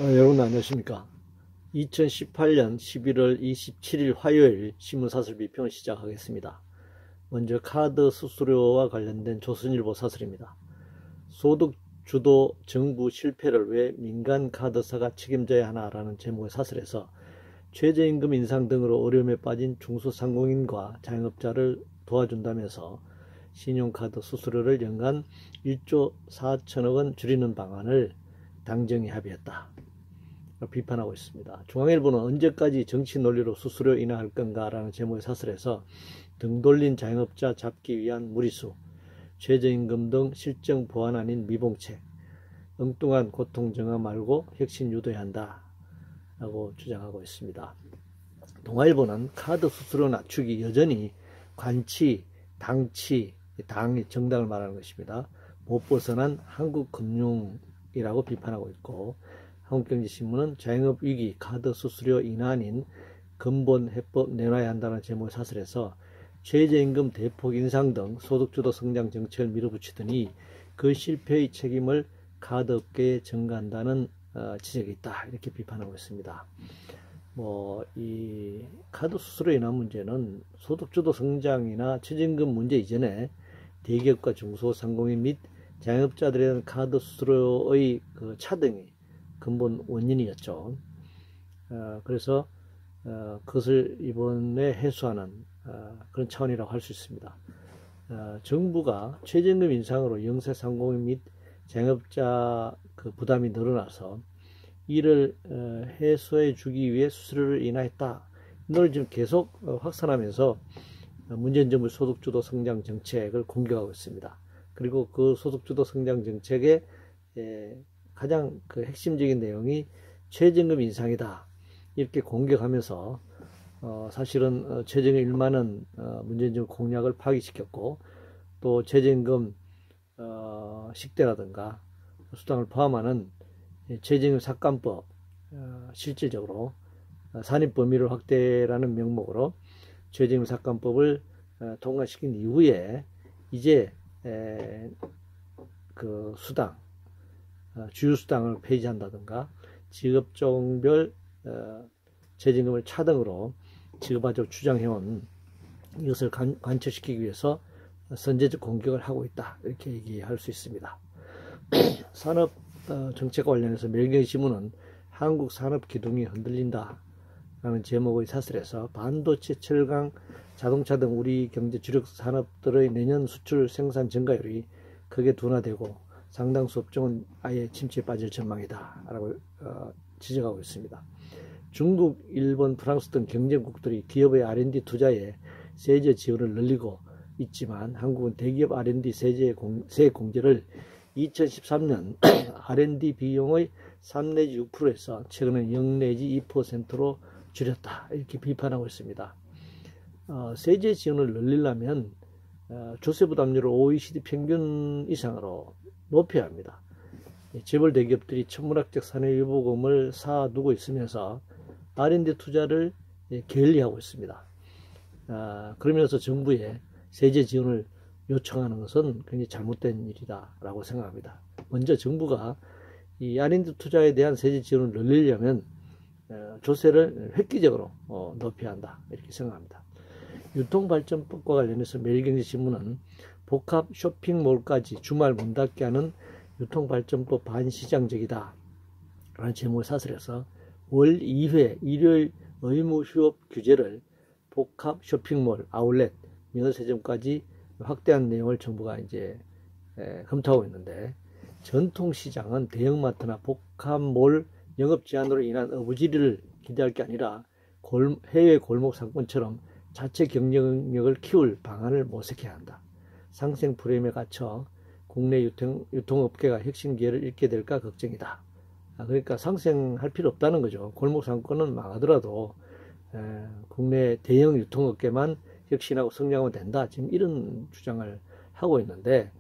여러분 안녕하십니까. 2018년 11월 27일 화요일 신문사설 비평을 시작하겠습니다. 먼저 카드 수수료와 관련된 조선일보 사설입니다. 소득주도 정부 실패를 왜 민간 카드사가 책임져야 하나라는 제목의 사설에서 최저임금 인상 등으로 어려움에 빠진 중소상공인과 자영업자를 도와준다면서 신용카드 수수료를 연간 1조 4천억 원 줄이는 방안을 당정이 합의했다. 비판하고 있습니다. 중앙일보는 언제까지 정치 논리로 수수료 인하할 건가라는 제목의 사설에서 등 돌린 자영업자 잡기 위한 무리수, 최저임금 등 실정 보완 아닌 미봉책, 엉뚱한 고통 정화 말고 혁신 유도해야 한다 라고 주장하고 있습니다. 동아일보는 카드 수수료 낮추기 여전히 관치, 당치, 당이 정당을 말하는 것입니다. 못 벗어난 한국금융이라고 비판하고 있고, 한국경제신문은 자영업 위기 카드 수수료 인하 아닌 근본 해법 내놔야 한다는 제목의 사설에서 최저임금 대폭 인상 등 소득주도 성장 정책을 밀어붙이더니 그 실패의 책임을 카드업계에 전가한다는 지적이 있다, 이렇게 비판하고 있습니다. 이 카드 수수료 인하 문제는 소득주도 성장이나 최저임금 문제 이전에 대기업과 중소상공인 및 자영업자들에 대한 카드 수수료의 차등이 근본 원인이었죠. 그래서 그것을 이번에 해소하는 그런 차원이라고 할 수 있습니다. 정부가 최저임금 인상으로 영세상공인 및 자영업자 부담이 늘어나서 이를 해소해 주기 위해 수수료를 인하했다. 이걸 지금 계속 확산하면서 문재인 정부 소득주도 성장 정책을 공격하고 있습니다. 그리고 그 소득주도 성장 정책의 가장 핵심적인 내용이 최저임금 인상이다, 이렇게 공격하면서 사실은 최저임금 1만원 문재인 정부 공약을 파기시켰고, 또 최저임금 식대라든가 수당을 포함하는 최저임금 삭감법, 실질적으로 산입 범위를 확대라는 명목으로 최저임금 삭감법을 통과시킨 이후에 이제 수당, 주유수당을 폐지한다든가 직업종별 최저임금을 차등으로 지급하자고 주장해온 이것을 관철시키기 위해서 선제적 공격을 하고 있다, 이렇게 얘기할 수 있습니다. 산업 정책과 관련해서 매일경제신문은 한국 산업 기둥이 흔들린다 라는 제목의 사설에서 반도체, 철강, 자동차 등 우리 경제 주력 산업들의 내년 수출 생산 증가율이 크게 둔화되고 상당수 업종은 아예 침체에 빠질 전망이다 라고 지적하고 있습니다. 중국, 일본, 프랑스 등 경쟁국들이 기업의 R&D 투자에 세제 지원을 늘리고 있지만 한국은 대기업 R&D 세제 공제를 2013년 R&D 비용의 3 내지 6%에서 최근에 0 내지 2%로 줄였다, 이렇게 비판하고 있습니다. 세제 지원을 늘리려면 조세 부담률을 OECD 평균 이상으로 높여야 합니다. 재벌 대기업들이 천문학적 산해유보금을 쌓아두고 있으면서 R&D 투자를 게을리하고 있습니다. 그러면서 정부에 세제 지원을 요청하는 것은 굉장히 잘못된 일이다라고 생각합니다. 먼저 정부가 이 R&D 투자에 대한 세제 지원을 늘리려면 조세를 획기적으로 높여야 한다, 이렇게 생각합니다. 유통발전법과 관련해서 매일경제신문은 복합 쇼핑몰까지 주말 문 닫게 하는 유통발전법 반시장적이다 라는 제목의 사설에서 월 2회 일요일 의무 휴업 규제를 복합 쇼핑몰, 아울렛, 면세점까지 확대한 내용을 정부가 이제 검토하고 있는데, 전통시장은 대형마트나 복합몰 영업 제한으로 인한 어부지리를 기대할 게 아니라 해외 골목 상권처럼 자체 경쟁력을 키울 방안을 모색해야 한다. 상생 프레임에 갇혀 국내 유통업계가 혁신 기회를 잃게 될까 걱정이다. 그러니까 상생할 필요 없다는 거죠. 골목 상권은 망하더라도 국내 대형 유통업계만 혁신하고 성장하면 된다, 지금 이런 주장을 하고 있는데,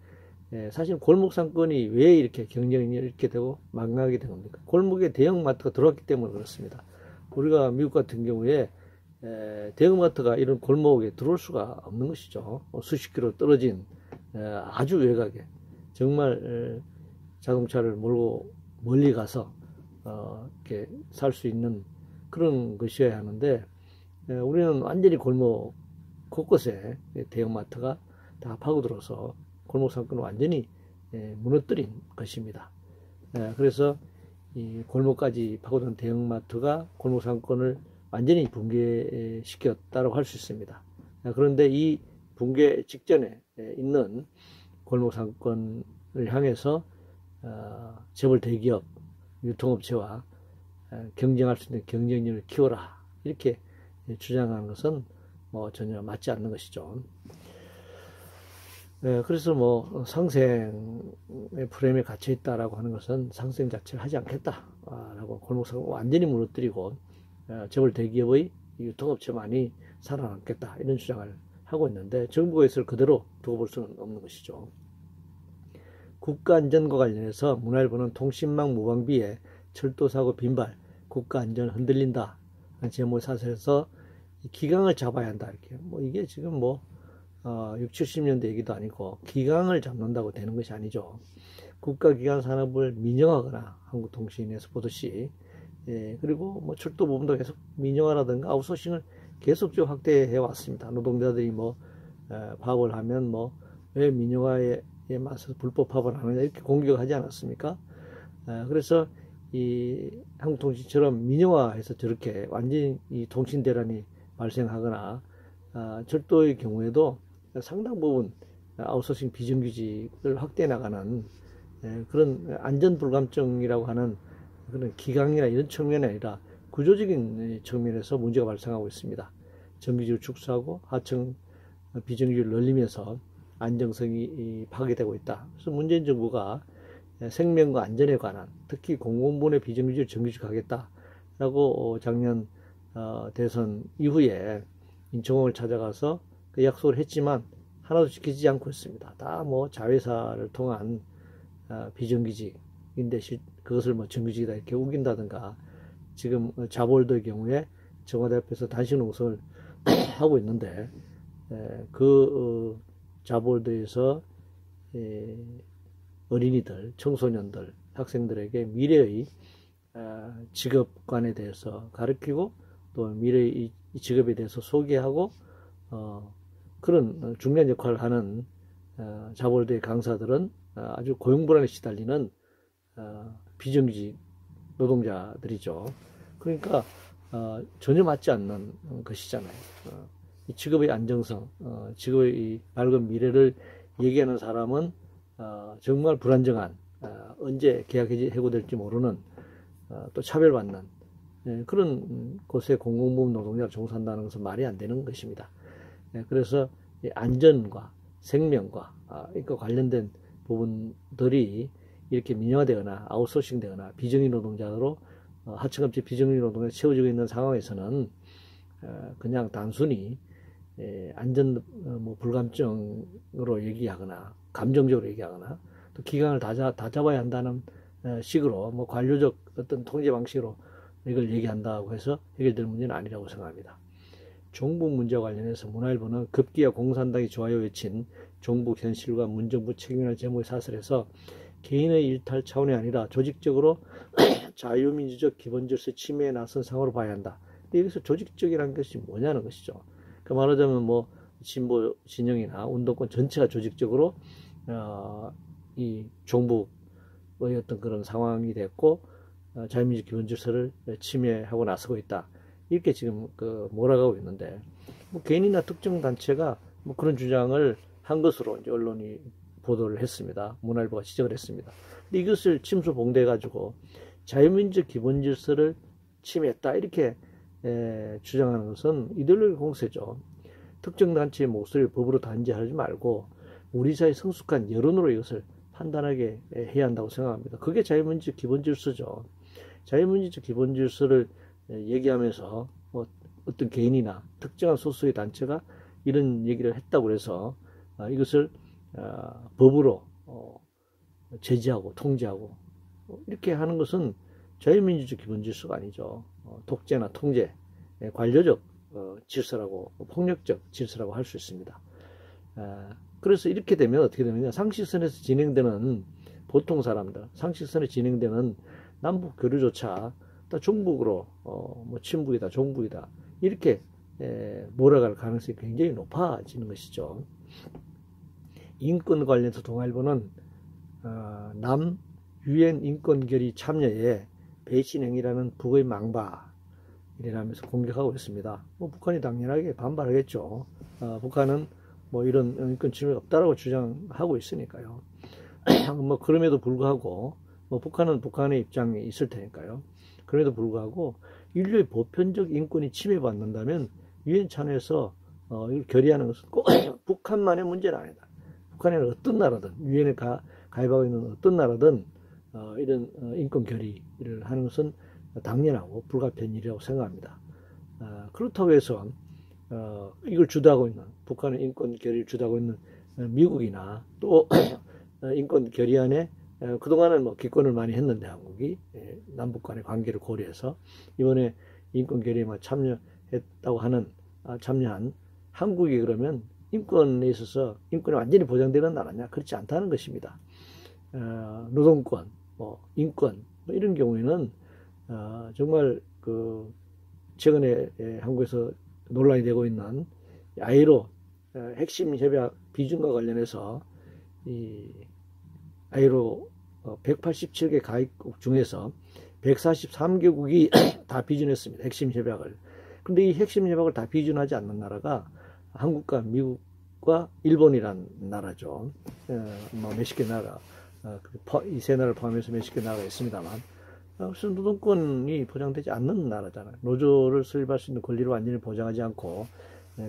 사실 골목 상권이 왜 이렇게 경쟁력이 잃게 되고 망하게 된 겁니까? 골목에 대형마트가 들어왔기 때문에 그렇습니다. 우리가 미국 같은 경우에 대형마트가 이런 골목에 들어올 수가 없는 것이죠. 수십 킬로 떨어진 아주 외곽에 정말 자동차를 몰고 멀리 가서 이렇게 살 수 있는 그런 것이어야 하는데, 우리는 완전히 골목 곳곳에 대형마트가 다 파고들어서 골목 상권을 완전히 무너뜨린 것입니다. 그래서 이 골목까지 파고든 대형마트가 골목 상권을 완전히 붕괴시켰다고 할 수 있습니다. 그런데 이 붕괴 직전에 있는 골목 상권을 향해서 재벌 대기업, 유통업체와 경쟁할 수 있는 경쟁력을 키워라, 이렇게 주장하는 것은 뭐 전혀 맞지 않는 것이죠. 그래서 뭐 상생의 프레임에 갇혀 있다라고 하는 것은 상생 자체를 하지 않겠다라고 골목상권 완전히 무너뜨리고 재벌 대기업의 유통업체만이 살아남겠다, 이런 주장을 하고 있는데, 정부가 이것을 그대로 두고 볼 수는 없는 것이죠. 국가안전과 관련해서 문화일보는 통신망 무방비에 철도사고 빈발, 국가안전 흔들린다 제목의 사설에서 기강을 잡아야 한다, 이렇게. 뭐 이게 지금 뭐 60, 70년대 얘기도 아니고 기강을 잡는다고 되는 것이 아니죠. 국가기관 산업을 민영화하거나, 한국통신에서 보듯이, 그리고 뭐 철도 부분도 계속 민영화라든가 아웃소싱을 계속적으로 확대해 왔습니다. 노동자들이 뭐 파업을 하면 뭐 왜 민영화에 맞서서 불법 파업을 하느냐, 이렇게 공격을 하지 않았습니까? 그래서 이 한국통신처럼 민영화해서 저렇게 완전히 이 통신 대란이 발생하거나, 철도의 경우에도 상당 부분 아웃소싱 비정규직을 확대해 나가는 그런 안전불감증이라고 하는 그런 기강이나 이런 측면이 아니라 구조적인 측면에서 문제가 발생하고 있습니다. 정규직을 축소하고 하청 비정규직을 늘리면서 안정성이 파괴되고 있다. 그래서 문재인 정부가 생명과 안전에 관한, 특히 공공부문의 비정규직을 정규직화하겠다라고 작년 대선 이후에 인천공을 찾아가서 그 약속을 했지만 하나도 지키지 않고 있습니다. 다 뭐 자회사를 통한 비정규직인데 그것을 뭐 정규직이다 이렇게 우긴다든가, 지금 자볼드의 경우에 청와대 앞에서 단식 농성을 하고 있는데, 그 자볼드에서 어린이들, 청소년들, 학생들에게 미래의 직업관에 대해서 가르치고, 또 미래의 직업에 대해서 소개하고, 그런 중요한 역할을 하는 자볼드의 강사들은 아주 고용불안에 시달리는 비정규직 노동자들이죠. 그러니까 전혀 맞지 않는 것이잖아요. 이 직업의 안정성, 직업의 이 밝은 미래를 얘기하는 사람은 정말 불안정한, 언제 계약 해고될지 모르는, 또 차별받는 그런 곳에 공공부문 노동자를 종사한다는 것은 말이 안 되는 것입니다. 그래서 안전과 생명과 이거 관련된 부분들이 이렇게 민영화되거나 아웃소싱 되거나 비정규 노동자로 하청업체 비정규 노동자가 채워지고 있는 상황에서는 그냥 단순히 안전 뭐 불감증으로 얘기하거나 감정적으로 얘기하거나, 또 기강을 다 잡아야 한다는 식으로 뭐 관료적 어떤 통제 방식으로 이걸 얘기한다고 해서 해결될 문제는 아니라고 생각합니다. 종북 문제와 관련해서 문화일보는 급기야 공산당이 좋아요 외친 종북 현실과 문정부 책임이라는 제목의 사설에서 개인의 일탈 차원이 아니라 조직적으로 자유민주적 기본 질서 침해에 나선 상황으로 봐야 한다. 근데 여기서 조직적이라는 것이 뭐냐는 것이죠. 그러니까 말하자면 뭐 진보 진영이나 운동권 전체가 조직적으로 이 종북의 어떤 그런 상황이 됐고, 자유민주적 기본 질서를 침해하고 나서고 있다, 이렇게 지금 몰아가고 있는데, 뭐 개인이나 특정 단체가 뭐 그런 주장을 한 것으로 이제 언론이 보도를 했습니다. 문화일보가 지적을 했습니다. 근데 이것을 침수봉대해 가지고 자유민주적 기본 질서를 침해했다, 이렇게 주장하는 것은 이데올로기 공세죠. 특정 단체의 목소리를 법으로 단죄하지 말고 우리 사회 성숙한 여론으로 이것을 판단하게 해야 한다고 생각합니다. 그게 자유민주적 기본 질서죠. 자유민주적 기본 질서를 얘기하면서 뭐 어떤 개인이나 특정한 소수의 단체가 이런 얘기를 했다고 해서 이것을 법으로 제지하고 통제하고 이렇게 하는 것은 자유민주적 기본 질서가 아니죠. 독재나 통제, 관료적 질서라고, 폭력적 질서라고 할 수 있습니다. 그래서 이렇게 되면 어떻게 되느냐, 상식선에서 진행되는 보통 사람들, 상식선에 진행되는 남북 교류조차 또 중국으로 뭐 친북이다, 종북이다 이렇게 몰아갈 가능성이 굉장히 높아지는 것이죠. 인권 관련해서 동아일보는 남 유엔 인권 결의 참여에 배신행위라는 북의 망바 이라면서 공격하고 있습니다. 뭐 북한이 당연하게 반발하겠죠. 북한은 뭐 이런 인권 침해가 없다라고 주장하고 있으니까요. 뭐 그럼에도 불구하고 뭐 북한은 북한의 입장이 있을 테니까요. 그럼에도 불구하고 인류의 보편적 인권이 침해받는다면 유엔 참여에서 이걸 결의하는 것은 꼭 북한만의 문제는 아니다. 북한에는 어떤 나라든 유엔에 가입하고 있는 어떤 나라든 이런 인권 결의를 하는 것은 당연하고 불가피한 일이라고 생각합니다. 그렇다고 해서 이걸 주도하고 있는 북한의 인권 결의를 주도하고 있는 미국이나 또 인권 결의안에 그동안은 뭐 기권을 많이 했는데 한국이 남북 간의 관계를 고려해서 이번에 인권 결의에 참여했다고 하는 참여한 한국이 그러면 인권에 있어서 인권이 완전히 보장되는 나라냐? 그렇지 않다는 것입니다. 노동권, 뭐 인권 뭐 이런 경우에는 정말 그 최근에 한국에서 논란이 되고 있는 아이로 핵심 협약 비준과 관련해서 이 아이로 187개 가입국 중에서 143개국이 다 비준했습니다. 핵심 협약을. 그런데 이 핵심 협약을 다 비준하지 않는 나라가 한국과 미국과 일본이란 나라죠. 뭐 몇십 개 나라, 이 세 나라를 포함해서 몇십 개 나라가 있습니다만, 그래서 노동권이 보장되지 않는 나라잖아요. 노조를 설립할 수 있는 권리를 완전히 보장하지 않고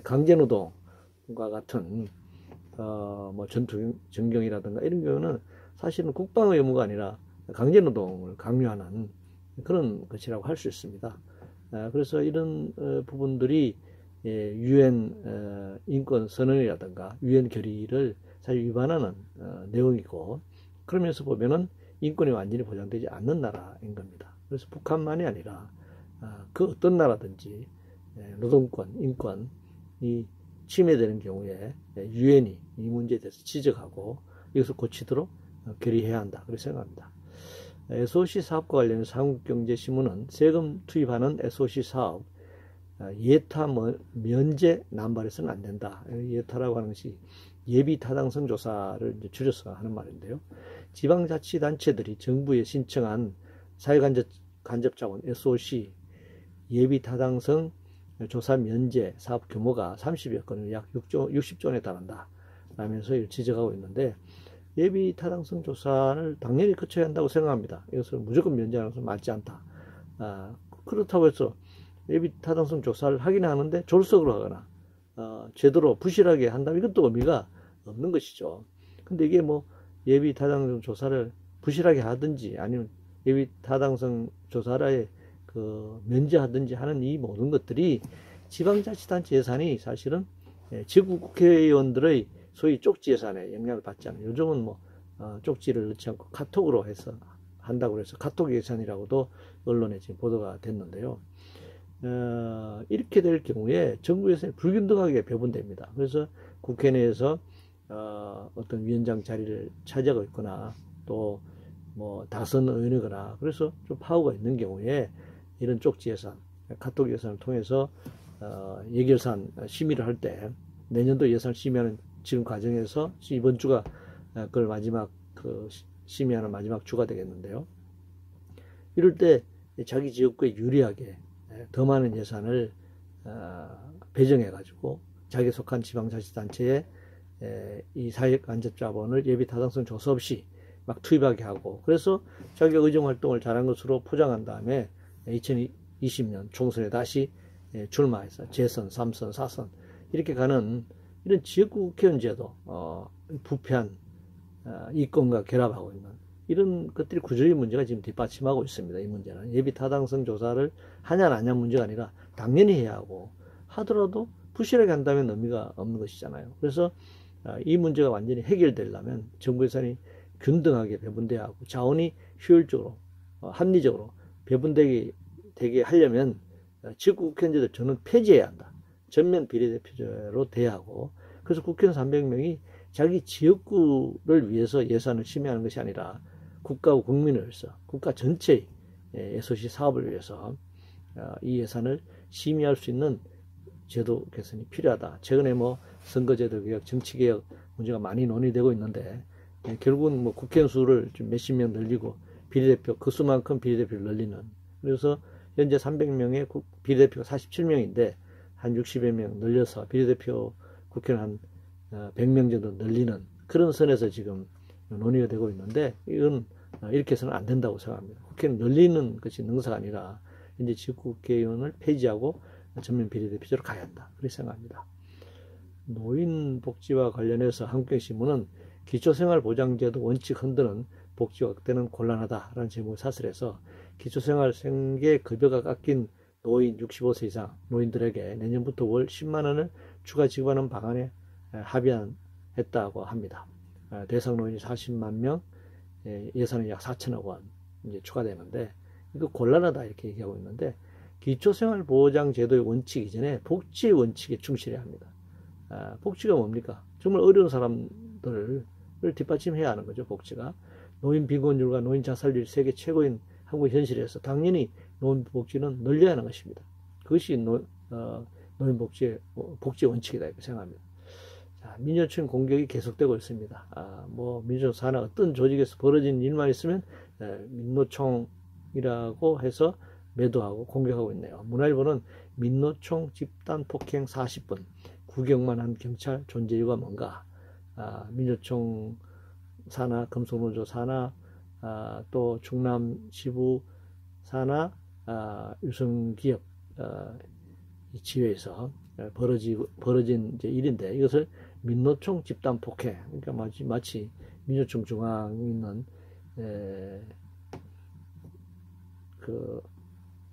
강제노동과 같은 뭐 전투 전경이라든가 이런 경우는 사실은 국방의 의무가 아니라 강제노동을 강요하는 그런 것이라고 할 수 있습니다. 그래서 이런 부분들이 유엔 인권 선언이라든가 유엔 결의를 사실 위반하는 내용이고, 그러면서 보면은 인권이 완전히 보장되지 않는 나라인 겁니다. 그래서 북한만이 아니라 그 어떤 나라든지 노동권, 인권이 침해되는 경우에 유엔이 이 문제에 대해서 지적하고 이것을 고치도록 결의해야 한다, 그렇게 생각합니다. SOC 사업과 관련해서 한국경제신문은 세금 투입하는 SOC 사업 예타 면제 남발해서는 안 된다. 예타라고 하는 것이 예비 타당성 조사를 이제 줄여서 하는 말인데요. 지방자치단체들이 정부에 신청한 사회간접자원 SOC 예비 타당성 조사 면제 사업 규모가 30여 건을 약 60조 원에 달한다 라면서 이를 지적하고 있는데, 예비 타당성 조사를 당연히 거쳐야 한다고 생각합니다. 이것을 무조건 면제하는 것은 맞지 않다. 그렇다고 해서 예비 타당성 조사를 하긴 하는데 졸속으로 하거나 제대로 부실하게 한다면 이것도 의미가 없는 것이죠. 근데 이게 뭐 예비 타당성 조사를 부실하게 하든지 아니면 예비 타당성 조사를 면제하든지 하는 이 모든 것들이 지방자치단체 예산이 사실은 지구 국회의원들의 소위 쪽지 예산에 영향을 받지 않아요. 요즘은 뭐 쪽지를 넣지 않고 카톡으로 해서 한다고 해서 카톡 예산이라고도 언론에 지금 보도가 됐는데요. 이렇게 될 경우에 정부 예산이 불균등하게 배분됩니다. 그래서 국회 내에서 어떤 위원장 자리를 차지하고 있거나 또 뭐 다선 의원이거나 그래서 좀 파워가 있는 경우에 이런 쪽지 예산, 카톡 예산을 통해서 예결산 심의를 할 때 내년도 예산 심의하는 지금 과정에서 이번 주가 그걸 마지막 심의하는 마지막 주가 되겠는데요. 이럴 때 자기 지역구에 유리하게 더 많은 예산을 배정해 가지고 자기 속한 지방자치단체에 이 사회간접자본을 예비 타당성 조사 없이 막 투입하게 하고, 그래서 자기가 의정활동을 잘한 것으로 포장한 다음에 2020년 총선에 다시 출마해서 재선, 3선, 4선 이렇게 가는 이런 지역구 국회의원 제도, 부패한 이권과 결합하고 있는 이런 것들이 구조적인 문제가 지금 뒷받침하고 있습니다. 이 문제는 예비 타당성 조사를 하냐 안 하냐 문제가 아니라 당연히 해야 하고, 하더라도 부실하게 한다면 의미가 없는 것이잖아요. 그래서 이 문제가 완전히 해결되려면 정부 예산이 균등하게 배분돼야 하고 자원이 효율적으로 합리적으로 배분되게 하려면 지역구 국회의원제도 저는 폐지해야 한다. 전면 비례대표제로 돼야 하고, 그래서 국회의원 300명이 자기 지역구를 위해서 예산을 심의하는 것이 아니라 국가와 국민을 위해서 국가 전체의 SOC 사업을 위해서 이 예산을 심의할 수 있는 제도 개선이 필요하다. 최근에 뭐 선거제도 개혁, 정치개혁 문제가 많이 논의되고 있는데 결국은 뭐 국회의원 수를 좀 몇십 명 늘리고 비례대표 그 수만큼 비례대표를 늘리는, 그래서 현재 300명의 비례대표가 47명인데 한 60여 명 늘려서 비례대표 국회의원 한 100명 정도 늘리는 그런 선에서 지금 논의가 되고 있는데, 이건 이렇게 해서는 안 된다고 생각합니다. 국회는 늘리는 것이 능사가 아니라 이제 지역국회의원을 폐지하고 전면 비례대표제로 가야 한다, 그렇게 생각합니다. 노인복지와 관련해서 한국경신문은 기초생활보장제도 원칙 흔드는 복지 확대는 곤란하다라는 제목을 사설해서 기초생활 생계급여가 깎인 노인 65세 이상 노인들에게 내년부터 월 10만 원을 추가 지급하는 방안에 합의했다고 합니다. 대상 노인이 40만 명, 예산은 약 4천억 원 이제 추가되는데, 이거 곤란하다 이렇게 얘기하고 있는데, 기초생활보장제도의 원칙 이전에 복지의 원칙에 충실해야 합니다. 복지가 뭡니까? 정말 어려운 사람들을 뒷받침해야 하는 거죠. 복지가 노인 빈곤율과 노인 자살률이 세계 최고인 한국 현실에서 당연히 노인 복지는 늘려야 하는 것입니다. 그것이 노인 복지 원칙이다 이렇게 생각합니다. 자, 민요청 공격이 계속되고 있습니다. 뭐 민노총 산하 어떤 조직에서 벌어진 일만 있으면 민노총이라고 해서 매도하고 공격하고 있네요. 문화일보는 민노총 집단 폭행 40분 구경만 한 경찰 존재 이유가 뭔가. 민노총 산하, 금속노조 산하, 또 충남 지부 산하, 유성기업 지회에서 벌어진 이제 일인데, 이것을 민노총 집단 폭행, 그러니까 마치 민노총 중앙에 있는 그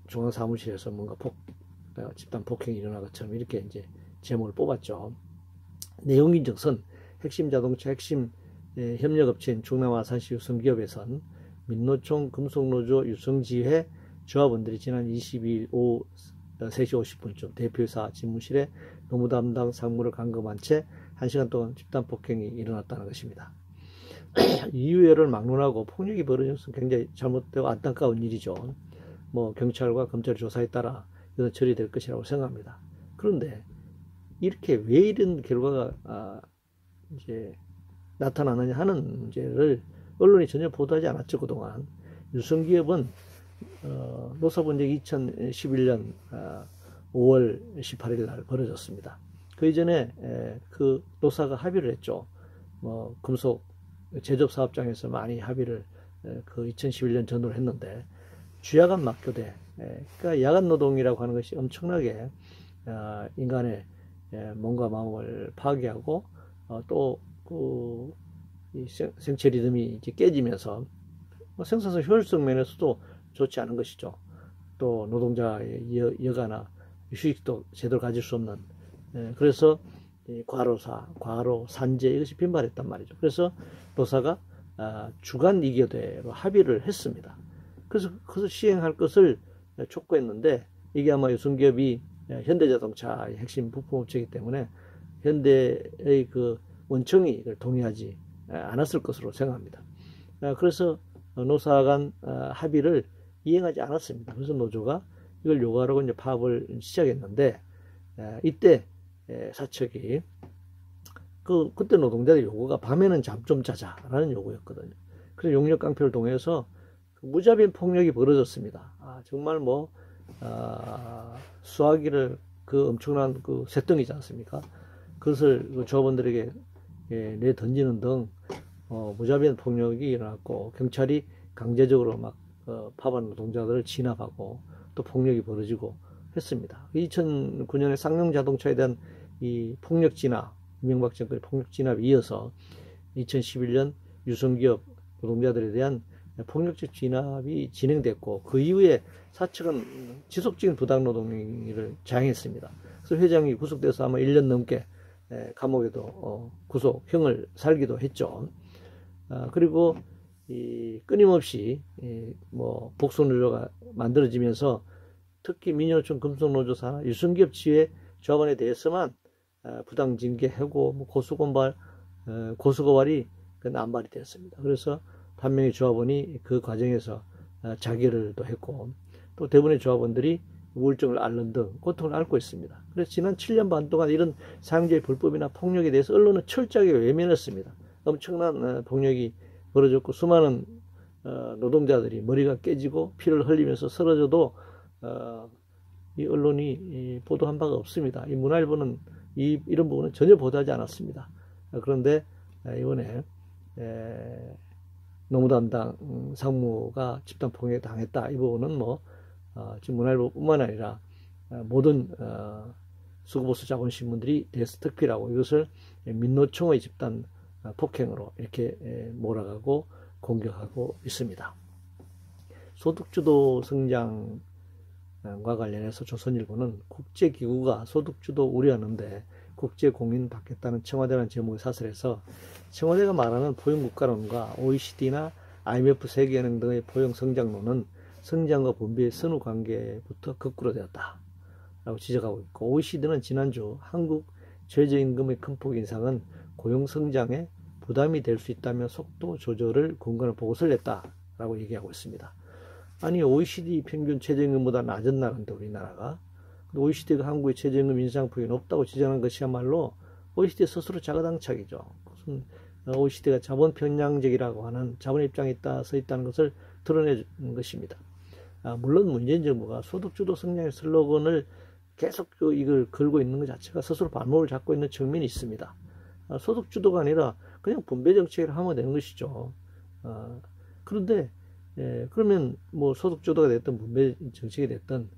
중앙 사무실에서 뭔가 집단 폭행이 일어난 것처럼 이렇게 이제 제목을 뽑았죠. 내용 인정선 핵심 자동차 핵심 협력업체인 충남 아산시 유성기업에선 민노총 금속노조 유성지회 조합원들이 지난 22일 오후 3시 50분쯤 대표이사 집무실에 노무 담당 상무를 감금한 채 1시간 동안 집단 폭행이 일어났다는 것입니다. 이유회를 막론하고 폭력이 벌어진 것은 굉장히 잘못되고 안타까운 일이죠. 뭐 경찰과 검찰 조사에 따라 이것은 처리될 것이라고 생각합니다. 그런데 이렇게 왜 이런 결과가 이제 나타나느냐 하는 문제를 언론이 전혀 보도하지 않았죠. 그동안 유성기업은 노사 분쟁이 2011년 5월 18일 날 벌어졌습니다. 그 이전에 그 노사가 합의를 했죠. 뭐 금속 제조업 사업장에서 많이 합의를 그 2011년 전후로 했는데, 주야간 막교대, 그러니까 야간 노동이라고 하는 것이 엄청나게 인간의 몸과 마음을 파괴하고 또 그 생체 리듬이 이제 깨지면서 생산성 효율성 면에서도 좋지 않은 것이죠. 또 노동자의 여가나 휴식도 제대로 가질 수 없는, 그래서 과로사, 과로, 산재 이것이 빈발했단 말이죠. 그래서 노사가 주간 이교대로 합의를 했습니다. 그래서 그것을 시행할 것을 촉구했는데, 이게 아마 유성기업이 현대자동차의 핵심 부품업체이기 때문에 현대의 그 원청이 이걸 동의하지 않았을 것으로 생각합니다. 그래서 노사 간 합의를 이행하지 않았습니다. 그래서 노조가 이걸 요구하라고 이제 파업을 시작했는데, 이때 사측이 그때 노동자들의 요구가 밤에는 잠 좀 자자라는 요구였거든요. 그래서 용역 깡패를 통해서 무자비한 폭력이 벌어졌습니다. 정말 뭐 수화기를 그 엄청난 그 쇳덩이지 않습니까? 그것을 그 조합원들에게 내 던지는 등 무자비한 폭력이 일어났고, 경찰이 강제적으로 막 파업한 노동자들을 진압하고 또 폭력이 벌어지고 했습니다. 2009년에 쌍용자동차에 대한 이 폭력 진압, 이명박 정권의 폭력 진압에 이어서 2011년 유성기업 노동자들에 대한 폭력적 진압이 진행됐고, 그 이후에 사측은 지속적인 부당노동을 자행했습니다. 그래서 회장이 구속돼서 아마 1년 넘게 감옥에도 구속형을 살기도 했죠. 그리고 끊임없이 뭐 복수노조가 만들어지면서 특히 민노총 금속노조 산하 유성기업 지회 조합원에 대해서만 부당징계, 해고, 뭐 고소고발이 남발이 됐습니다. 그래서 한 명의 조합원이 그 과정에서 자결도 했고, 또 대부분의 조합원들이 우울증을 앓는 등 고통을 앓고 있습니다. 그래서 지난 7년 반 동안 이런 사용자의 불법이나 폭력에 대해서 언론은 철저하게 외면했습니다. 엄청난 폭력이 벌어졌고, 수많은 노동자들이 머리가 깨지고 피를 흘리면서 쓰러져도 이 언론이 보도한 바가 없습니다. 이 문화일보는 이런 부분은 전혀 보도하지 않았습니다. 그런데 이번에 노무담당 상무가 집단폭력에 당했다. 이 부분은 지금 문화일보뿐만 아니라 모든 수구보수 자본신문들이 대스특필하고 이것을 민노총의 집단 폭행으로 이렇게 몰아가고 공격하고 있습니다. 소득주도 성장과 관련해서 조선일보는 국제기구가 소득주도 우려하는데 국제공인 받겠다는 청와대라는 제목의 사설에서 청와대가 말하는 포용국가론과 OECD나 IMF 세계은행 등의 포용성장론은 성장과 분배의 선후관계부터 거꾸로 되었다 라고 지적하고 있고, OECD는 지난주 한국 최저임금의 큰 폭 인상은 고용성장에 부담이 될 수 있다며 속도 조절을 권고하는 보고서를 냈다라고 얘기하고 있습니다. 아니, OECD 평균 최저임금보다 낮은 나라인데 우리나라가, OECD가 한국의 최저임금 인상폭이 높다고 지적하는 것이야말로 OECD 스스로 자가당착이죠. 무슨 OECD가 자본 편향적이라고 하는 자본의 입장에 있다 서 있다는 것을 드러내는 것입니다. 물론 문재인 정부가 소득주도 성장의 슬로건을 계속 이걸 걸고 있는 것 자체가 스스로 발목을 잡고 있는 측면이 있습니다. 소득주도가 아니라 그냥 분배 정책을 하면 되는 것이죠. 그런데 그러면 소득주도가 됐든 분배 정책이 됐든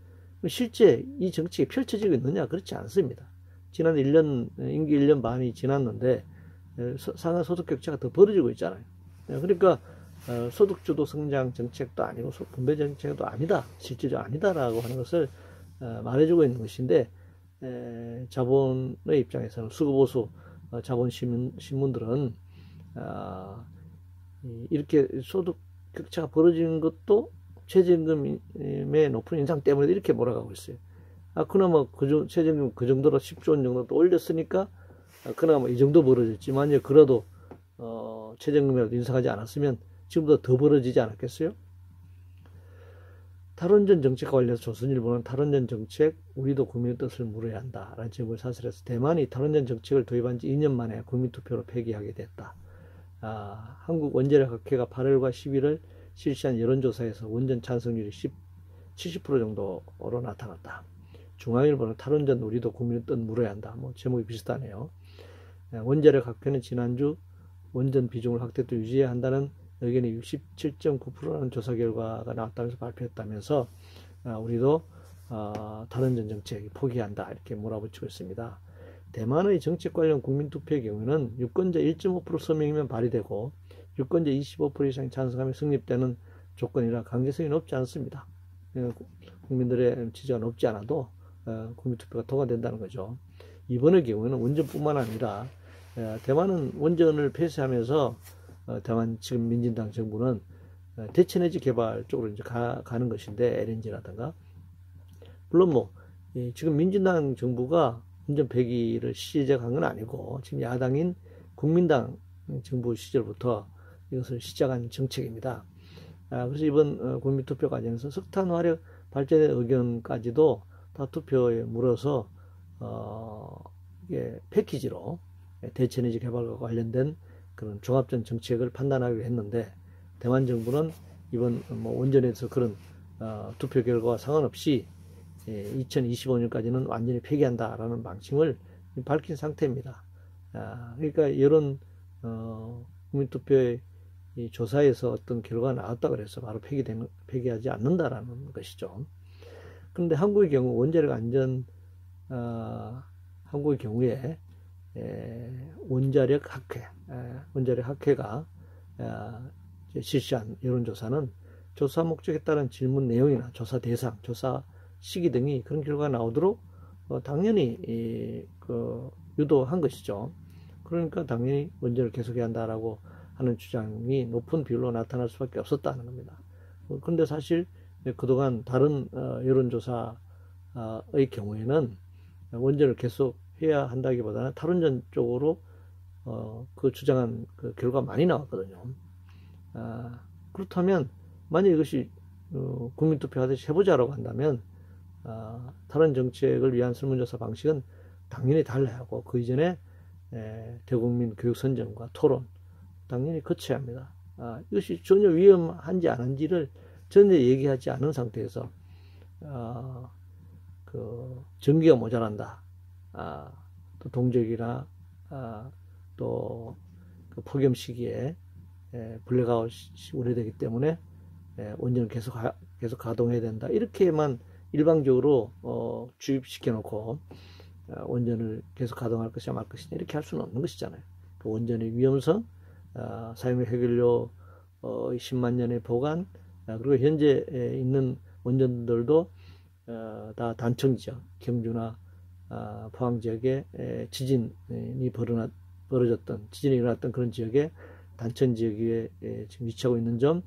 실제 이 정책이 펼쳐지고 있느냐? 그렇지 않습니다. 지난 1년, 임기 1년 반이 지났는데 상하 소득 격차가 더 벌어지고 있잖아요. 그러니까 소득주도 성장 정책도 아니고 분배 정책도 아니다, 실질적으로 아니다라고 하는 것을 말해주고 있는 것인데, 자본의 입장에서는 수구보수 자본 신문들은 이렇게 소득 격차가 벌어지는 것도 최저임금의 높은 인상 때문에 이렇게 몰아가고 있어요. 그나마 최저임금 그 정도로 10조 원 정도 또 올렸으니까 그나마 이 정도 벌어졌지. 만약 그래도 최저임금이라도 인상하지 않았으면 지금보다 더 벌어지지 않았겠어요? 탈원전 정책과 관련해서 조선일보는 탈원전 정책, 우리도 국민의 뜻을 물어야 한다 라는 제목을 사설해서 대만이 탈원전 정책을 도입한 지 2년 만에 국민투표로 폐기하게 됐다. 한국원자력학회가 8월과 11월 실시한 여론조사에서 원전 찬성률이 70% 정도로 나타났다. 중앙일보는 탈원전 우리도 국민의 뜻 물어야 한다. 제목이 비슷하네요. 원자력학회는 지난주 원전 비중을 확대 또 유지해야 한다는 의견이 67.9%라는 조사 결과가 나왔다면서 발표했다면서 우리도 탈원전 정책 포기한다 이렇게 몰아붙이고 있습니다. 대만의 정책 관련 국민투표의 경우에는 유권자 1.5% 서명이면 발의되고 유권자 25% 이상이 찬성하면 성립되는 조건이라 강제성이 높지 않습니다. 국민들의 지지가 높지 않아도 국민투표가 통과된다는 거죠. 이번의 경우에는 원전뿐만 아니라 대만은 원전을 폐쇄하면서 대만 지금 민진당 정부는 대체에너지 개발 쪽으로 이제 가는 것인데, LNG라든가. 물론 지금 민진당 정부가 원전 폐기를 시작한 건 아니고 지금 야당인 국민당 정부 시절부터 이것을 시작한 정책입니다. 그래서 이번 국민투표 과정에서 석탄 화력 발전의 의견까지도 다 투표에 물어서 이게 패키지로 대체에너지 개발과 관련된 그런 종합적 정책을 판단하기로 했는데, 대만 정부는 이번 원전에서 그런 투표 결과와 상관없이 2025년까지는 완전히 폐기한다라는 방침을 밝힌 상태입니다. 그러니까 여론 국민투표의 조사에서 어떤 결과가 나왔다 그래서 바로 폐기하지 않는다라는 것이죠. 그런데 한국의 경우 원자력 안전 한국의 경우에 원자력 학회가 실시한 여론조사는 조사 목적에 따른 질문 내용이나 조사 대상, 조사 시기 등이 그런 결과가 나오도록 당연히 유도한 것이죠. 그러니까 당연히 원전을 계속해야 한다라고 하는 주장이 높은 비율로 나타날 수밖에 없었다는 겁니다. 그런데 사실 그동안 다른 여론조사의 경우에는 원전을 계속 해야 한다기보다는 탈원전 쪽으로 그 주장한 그 결과가 많이 나왔거든요. 그렇다면 만약 이것이 국민투표 하듯이 해보자라고 한다면 다른 정책을 위한 설문조사 방식은 당연히 달라야 하고 그 이전에 대국민 교육선정과 토론 당연히 거쳐야 합니다. 이것이 전혀 위험한지 안 한지를 전혀 얘기하지 않은 상태에서 그 전기가 모자란다. 또 동적이나 또 그 폭염 시기에 블랙아웃이 우려되기 때문에 원전을 계속 가동해야 된다. 이렇게만 일방적으로 주입시켜 놓고 원전을 계속 가동할 것이냐 말 것이냐 이렇게 할 수는 없는 것이잖아요. 그 원전의 위험성, 사용 해결료 10만 년의 보관, 그리고 현재 있는 원전들도 다 단청 지역, 경주나 포항 지역에 지진이 지진이 일어났던 그런 지역에 단천 지역 위에 지금 위치하고 있는 점,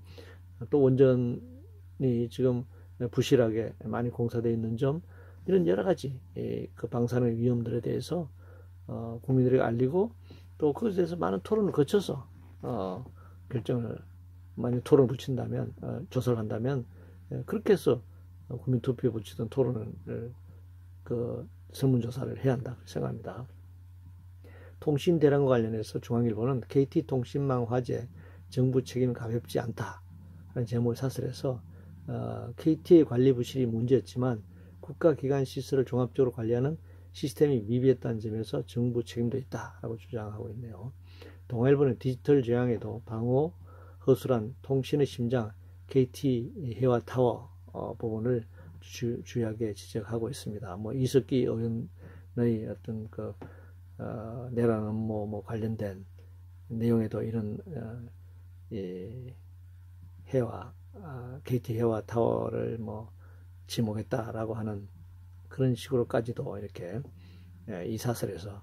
또 원전이 지금 부실하게 많이 공사되어 있는 점, 이런 여러 가지 그 방사능 위험들에 대해서 국민들에게 알리고 또 그것에 대해서 많은 토론을 거쳐서 결정을 만약 토론을 붙인다면 조사를 한다면 그렇게 해서 국민투표에 붙이던 토론을 그 설문조사를 해야 한다 생각합니다. 통신 대란과 관련해서 중앙일보는 KT통신망 화재 정부 책임 가볍지 않다 라는 제목을 사설해서 KT의 관리 부실이 문제였지만 국가기관 시설을 종합적으로 관리하는 시스템이 미비했다는 점에서 정부 책임도 있다라고 주장하고 있네요. 동아일보는 디지털 재앙에도 방호, 허술한 통신의 심장 KT 해와 타워 부분을 주요하게 지적하고 있습니다. 뭐 이석기 의원의 어떤 그 내란 업무 관련된 내용에도 이런 해와 KT 해와 타워를 뭐 지목했다라고 하는 그런 식으로까지도 이렇게 이 사설에서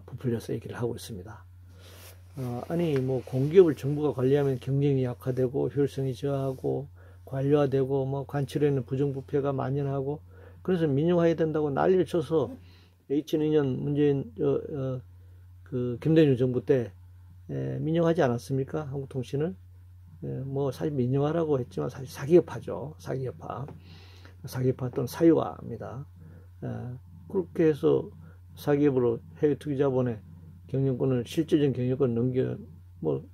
부풀려서 얘기를 하고 있습니다. 아니 뭐 공기업을 정부가 관리하면 경쟁이 약화되고 효율성이 저하고 관료화되고 뭐 관철에는 부정부패가 만연하고 그래서 민영화해야 된다고 난리를 쳐서 2002년 문재인 그 김대중 정부 때 민영화하지 않았습니까? 한국통신을 뭐 사실 민영화라고 했지만 사실 사기업화죠. 사기업화 또는 사유화입니다. 그렇게 해서 사기업으로 해외 투기자본의 경영권을 실질적인 경영권 넘겨 뭐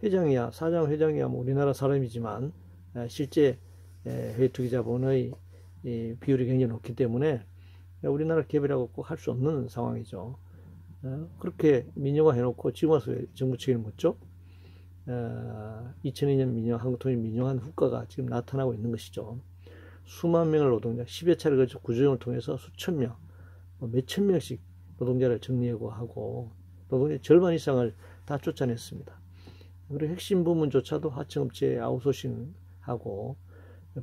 회장이야 사장 회장이야 뭐 우리나라 사람이지만 실제 해외 투기자본의 비율이 굉장히 높기 때문에 우리나라 기업이라고 꼭 할 수 없는 상황이죠. 그렇게 민영화 해놓고 지금 와서 정부 책임을 묻죠. 2002년 한국통신 민영화한 후과가 지금 나타나고 있는 것이죠. 수만 명의 노동자, 10여 차례 걸쳐 구조조정을 통해서 수천 명, 몇천 명씩 노동자를 정리해고하고 노동자 절반 이상을 다 쫓아냈습니다. 그리고 핵심 부문조차도 하청업체에 아웃소싱하고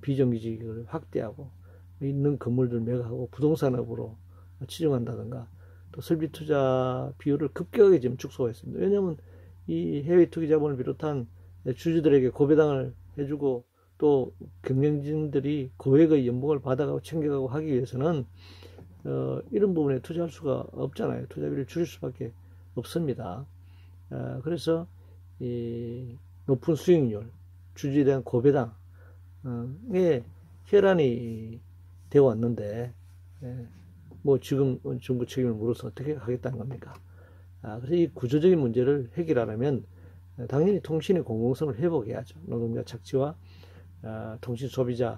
비정규직을 확대하고 있는 건물들 매각하고 부동산업으로 치중한다든가 또 설비 투자 비율을 급격하게 지금 축소했습니다. 왜냐하면 이 해외 투기 자본을 비롯한 주주들에게 고배당을 해주고 또 경영진들이 고액의 연봉을 받아가고 챙겨가고 하기 위해서는 이런 부분에 투자할 수가 없잖아요. 투자비를 줄일 수밖에 없습니다. 그래서 이 높은 수익률, 주주에 대한 고배당에 혈안이 되어 왔는데 뭐 지금 정부 책임을 물어서 어떻게 하겠다는 겁니까? 그래서 이 구조적인 문제를 해결하려면 당연히 통신의 공공성을 회복해야죠. 노동자 착취와 통신 소비자에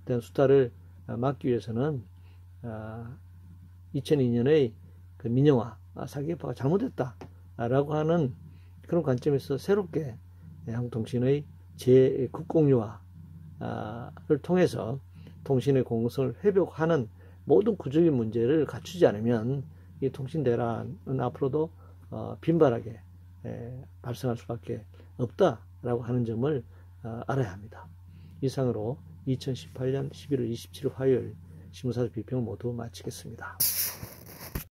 대한 수탈을 막기 위해서는 2002년의 그 민영화, 사기업화가 잘못했다라고 하는 그런 관점에서 새롭게 한국통신의 재국공유화를 통해서 통신의 공공성을 회복하는 모든 구조적인 문제를 갖추지 않으면 이 통신 대란은 앞으로도 빈발하게 발생할 수밖에 없다라고 하는 점을 알아야 합니다. 이상으로 2018년 11월 27일 화요일 신문사설 비평을 모두 마치겠습니다.